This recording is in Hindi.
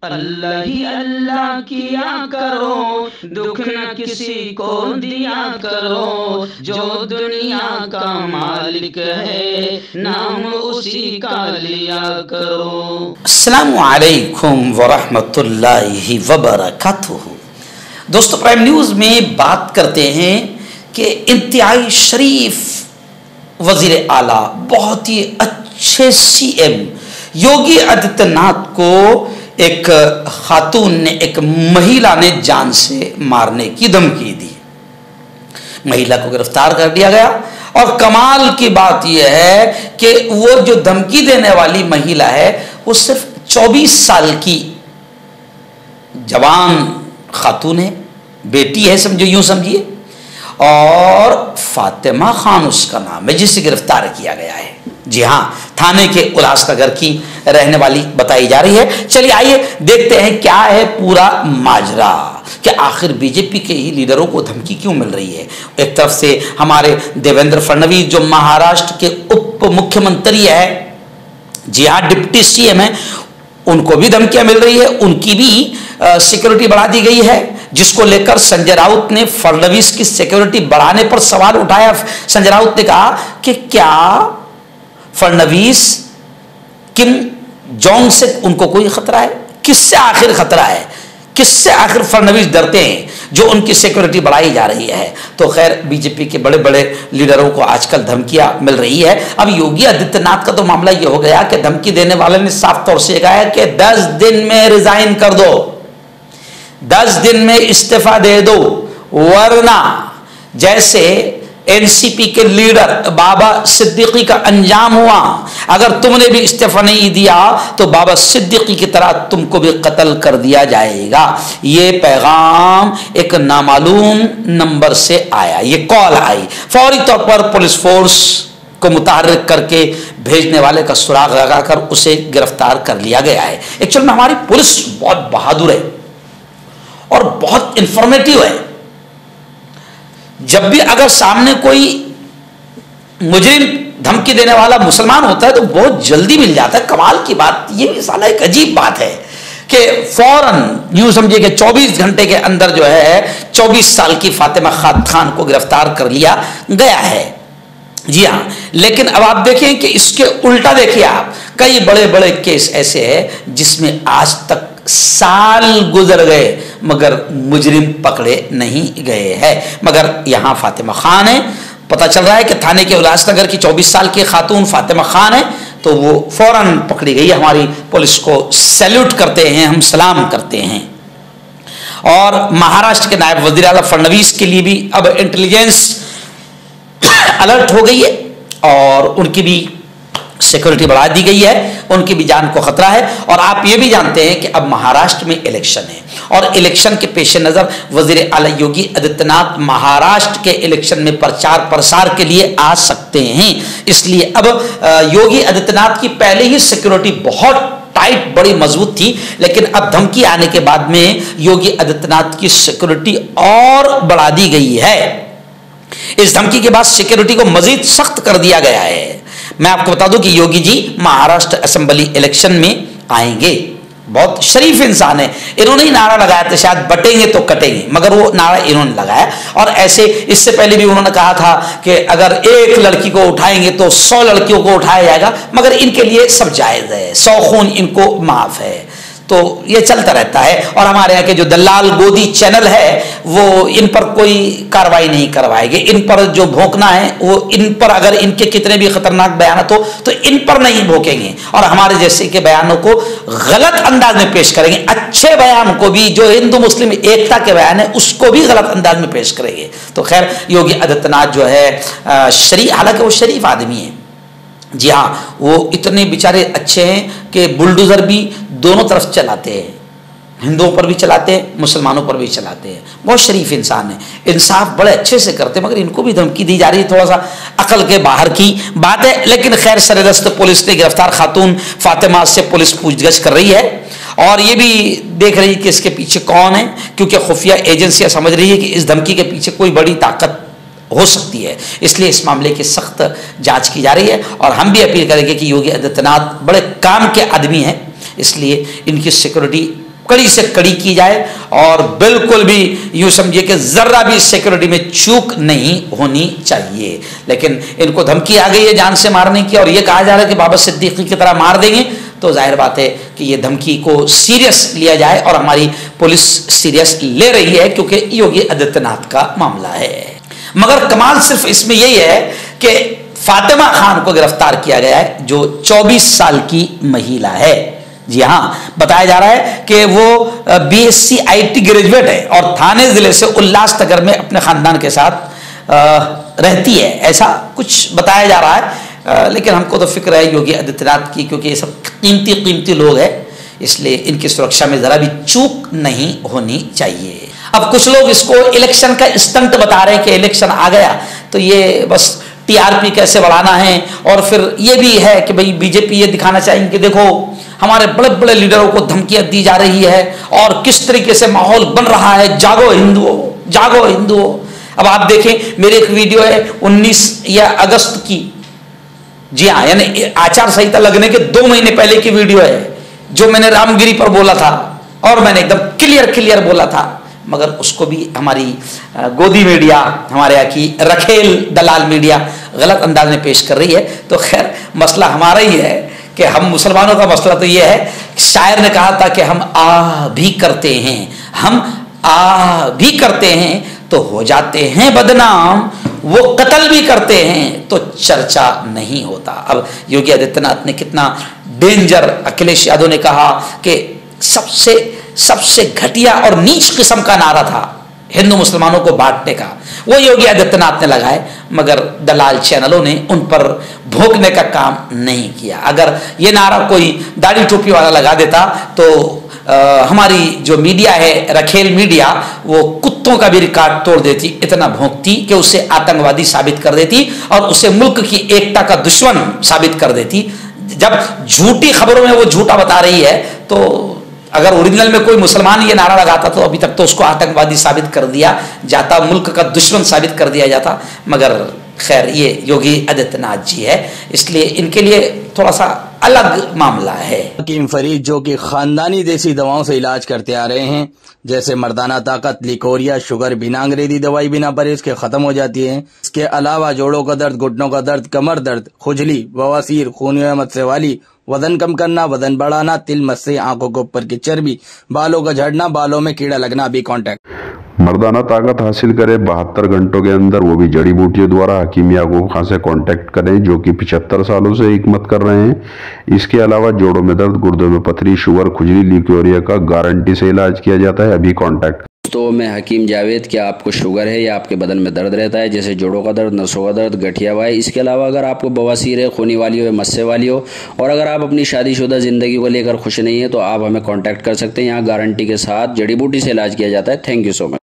अल्लाह ही अल्लाह किया करो, दुख न किसी को दिया करो, जो दुनिया का मालिक है नाम उसी का लिया करो। अस्सलामु अलैकुम वरहमतुल्लाहि वबरकातुहू। दोस्तों, प्राइम न्यूज़ में बात करते हैं कि इंतहाई शरीफ वज़ीर आला, बहुत ही अच्छे सीएम योगी आदित्यनाथ को एक खातून ने, एक महिला ने जान से मारने की धमकी दी। महिला को गिरफ्तार कर लिया गया और कमाल की बात यह है कि वो जो धमकी देने वाली महिला है वो सिर्फ 24 साल की जवान खातून है, बेटी है, समझो, यूं समझिए, और फातिमा खान उसका नाम है जिसे गिरफ्तार किया गया है। जी हाँ, थाने के उल्लासनगर की रहने वाली बताई जा रही है। चलिए आइए देखते हैं क्या है पूरा माजरा, कि आखिर बीजेपी के ही लीडरों को धमकी क्यों मिल रही है। एक तरफ से हमारे देवेंद्र फडणवीस जो महाराष्ट्र के उप मुख्यमंत्री है, जी हाँ, डिप्टी सीएम है, उनको भी धमकियां मिल रही है, उनकी भी सिक्योरिटी बढ़ा दी गई है, जिसको लेकर संजय राउत ने फडणवीस की सिक्योरिटी बढ़ाने पर सवाल उठाया। संजय राउत ने कहा कि क्या फडणवीस किम जोंग से उनको कोई खतरा है? किससे आखिर खतरा है? किससे आखिर फडणवीस डरते हैं जो उनकी सिक्योरिटी बढ़ाई जा रही है? तो खैर, बीजेपी के बड़े बड़े लीडरों को आजकल धमकियां मिल रही है। अब योगी आदित्यनाथ का तो मामला यह हो गया कि धमकी देने वाले ने साफ तौर से कहा है कि 10 दिन में रिजाइन कर दो, 10 दिन में इस्तीफा दे दो, वरना जैसे एनसीपी के लीडर बाबा सिद्दीकी का अंजाम हुआ, अगर तुमने भी इस्तीफा नहीं दिया तो बाबा सिद्दीकी की तरह तुमको भी कत्ल कर दिया जाएगा। ये पैगाम एक नामालूम नंबर से आया, ये कॉल आई। फौरी तौर पर पुलिस फोर्स को मुतहर्रिक करके भेजने वाले का सुराग लगाकर उसे गिरफ्तार कर लिया गया है। एक्चुअल में हमारी पुलिस बहुत बहादुर है और बहुत इंफॉर्मेटिव है। जब भी अगर सामने कोई मुजरिम धमकी देने वाला मुसलमान होता है तो बहुत जल्दी मिल जाता है। कमाल की बात, ये भी साला एक अजीब बात है कि फौरन यूं समझिए कि 24 घंटे के अंदर जो है 24 साल की फातिमा खान को गिरफ्तार कर लिया गया है। जी हाँ, लेकिन अब आप देखें कि इसके उल्टा देखिए आप, कई बड़े बड़े केस ऐसे हैं जिसमें आज तक साल गुजर गए मगर मुजरिम पकड़े नहीं गए हैं। मगर यहां फातिमा खान है, पता चल रहा है कि थाने के उल्लासनगर की 24 साल की खातून फातिमा खान है, तो वो फौरन पकड़ी गई। हमारी पुलिस को सैल्यूट करते हैं, हम सलाम करते हैं। और महाराष्ट्र के नायब वजीर आला फडणवीस के लिए भी अब इंटेलिजेंस अलर्ट हो गई है और उनकी भी सिक्योरिटी बढ़ा दी गई है, उनकी भी जान को खतरा है। और आप ये भी जानते हैं कि अब महाराष्ट्र में इलेक्शन है और इलेक्शन के पेश नज़र वज़ीर आला योगी आदित्यनाथ महाराष्ट्र के इलेक्शन में प्रचार प्रसार के लिए आ सकते हैं। इसलिए अब योगी आदित्यनाथ की पहले ही सिक्योरिटी बहुत टाइट, बड़ी मजबूत थी, लेकिन अब धमकी आने के बाद में योगी आदित्यनाथ की सिक्योरिटी और बढ़ा दी गई है। इस धमकी के बाद सिक्योरिटी को मजीद सख्त कर दिया गया है। मैं आपको बता दूं कि योगी जी महाराष्ट्र असेंबली इलेक्शन में आएंगे। बहुत शरीफ इंसान है, इन्होंने ही नारा लगाया था, शायद बटेंगे तो कटेंगे, मगर वो नारा इन्होंने लगाया। और ऐसे इससे पहले भी उन्होंने कहा था कि अगर एक लड़की को उठाएंगे तो 100 लड़कियों को उठाया जाएगा, मगर इनके लिए सब जायज है, 100 खून इनको माफ है। तो ये चलता रहता है। और हमारे यहाँ के जो दलाल गोदी चैनल है वो इन पर कोई कार्रवाई नहीं करवाएंगे। इन पर जो भोंकना है वो इन पर, अगर इनके कितने भी खतरनाक बयान हो तो इन पर नहीं भोंकेंगे और हमारे जैसे के बयानों को गलत अंदाज में पेश करेंगे। अच्छे बयान को भी, जो हिंदू मुस्लिम एकता के बयान है, उसको भी गलत अंदाज में पेश करेंगे। तो खैर, योगी आदित्यनाथ जो है शरीफ, हालांकि वो शरीफ आदमी है। जी हाँ, वो इतने बेचारे अच्छे हैं कि बुलडोजर भी दोनों तरफ चलाते हैं, हिंदुओं पर भी चलाते हैं, मुसलमानों पर भी चलाते हैं। बहुत शरीफ इंसान है, इंसाफ बड़े अच्छे से करते हैं, मगर इनको भी धमकी दी जा रही है, थोड़ा सा अकल के बाहर की बात है। लेकिन खैर, सरदस्त पुलिस ने गिरफ्तार खातून फातिमा से पुलिस पूछताछ कर रही है और ये भी देख रही है कि इसके पीछे कौन है, क्योंकि खुफिया एजेंसियां समझ रही है कि इस धमकी के पीछे कोई बड़ी ताकत हो सकती है। इसलिए इस मामले की सख्त जांच की जा रही है और हम भी अपील करेंगे कि योगी आदित्यनाथ बड़े काम के आदमी हैं, इसलिए इनकी सिक्योरिटी कड़ी से कड़ी की जाए और बिल्कुल भी यूं समझिए कि जर्रा भी सिक्योरिटी में चूक नहीं होनी चाहिए। लेकिन इनको धमकी आ गई है जान से मारने की और ये कहा जा रहा है कि बाबा सिद्दीकी की तरह मार देंगे, तो जाहिर बात है कि ये धमकी को सीरियस लिया जाए और हमारी पुलिस सीरियस ले रही है क्योंकि योगी आदित्यनाथ का मामला है। मगर कमाल सिर्फ इसमें यही है कि फातिमा खान को गिरफ्तार किया गया है जो 24 साल की महिला है। जी हाँ, बताया जा रहा है कि वो BSc IT ग्रेजुएट है और थाने जिले से उल्लासनगर में अपने खानदान के साथ रहती है, ऐसा कुछ बताया जा रहा है। लेकिन हमको तो फिक्र है योगी आदित्यनाथ की, क्योंकि ये सब कीमती लोग हैं, इसलिए इनकी सुरक्षा में जरा भी चूक नहीं होनी चाहिए। अब कुछ लोग इसको इलेक्शन का स्टंट बता रहे हैं कि इलेक्शन आ गया तो ये बस TRP कैसे बढ़ाना है, और फिर ये भी है कि भाई बीजेपी ये दिखाना चाहेंगे कि देखो हमारे बड़े बड़े लीडरों को धमकियां दी जा रही है और किस तरीके से माहौल बन रहा है, जागो हिंदुओं, जागो हिंदुओं। अब आप देखें, मेरी एक वीडियो है 19 या अगस्त की, जी हाँ, यानी आचार संहिता लगने के 2 महीने पहले की वीडियो है, जो मैंने रामगिरी पर बोला था और मैंने एकदम क्लियर बोला था, मगर उसको भी हमारी गोदी मीडिया, हमारे यहाँ की रखेल दलाल मीडिया गलत अंदाज में पेश कर रही है। तो खैर मसला हमारा ही है कि हम मुसलमानों का मसला तो ये है, शायर ने कहा था कि हम आ भी करते हैं, हम आ भी करते हैं तो हो जाते हैं बदनाम, वो कत्ल भी करते हैं तो चर्चा नहीं होता। अब योगी आदित्यनाथ ने कितना डेंजर, अखिलेश यादव ने कहा कि सबसे घटिया और नीच किस्म का नारा था हिंदू मुसलमानों को बांटने का, वो योगी आदित्यनाथ ने लगाए, मगर दलाल चैनलों ने उन पर भोंकने का काम नहीं किया। अगर ये नारा कोई दाढ़ी टोपी वाला लगा देता तो हमारी जो मीडिया है, रखेल मीडिया, वो कुत्तों का भी रिकॉर्ड तोड़ देती, इतना भौंकती कि उसे आतंकवादी साबित कर देती और उसे मुल्क की एकता का दुश्मन साबित कर देती। जब झूठी खबरों में वो झूठा बता रही है, तो अगर ओरिजिनल में कोई मुसलमान ये नारा लगाता तो अभी तक तो उसको आतंकवादी साबित कर दिया जाता, मुल्क का दुश्मन साबित कर दिया जाता। मगर खैर ये योगी आदित्यनाथ जी है, इसलिए इनके लिए थोड़ा सा अलग मामला है। हकीम फरीद जो कि खानदानी देसी दवाओं से इलाज करते आ रहे हैं, जैसे मर्दाना ताकत, लिकोरिया, शुगर, बिना अंग्रेजी दवाई, बिना परहेज के खत्म हो जाती है। इसके अलावा जोड़ों का दर्द, घुटनों का दर्द, कमर दर्द, खुजली, बवासीर, खून में मस्से वाली, वजन कम करना, वजन बढ़ाना, तिल मस्से, आंखों के ऊपर की चर्बी, बालों का झड़ना, बालों में कीड़ा लगना, अभी कॉन्टैक्ट। मर्दाना ताकत हासिल करें 72 घंटों के अंदर, वो भी जड़ी बूटियों द्वारा। हकीम याकूब खान से कांटेक्ट करें जो कि 75 सालों से हिकमत कर रहे हैं। इसके अलावा जोड़ों में दर्द, गुर्दों में पथरी, शुगर, खुजली, लिकोरिया का गारंटी से इलाज किया जाता है। अभी कांटेक्ट। तो मैं हकीम जावेद, क्या आपको शुगर है या आपके बदन में दर्द रहता है, जैसे जोड़ों का दर्द, नसों का दर्द, गठिया हुआ है? इसके अलावा अगर आपको बवासीर है, खूनी वाली हो, मस्से वाली हो, और अगर आप अपनी शादीशुदा ज़िंदगी को लेकर खुश नहीं है तो आप हमें कांटेक्ट कर सकते हैं। यहाँ गारंटी के साथ जड़ी बूटी से इलाज किया जाता है। Thank you so much.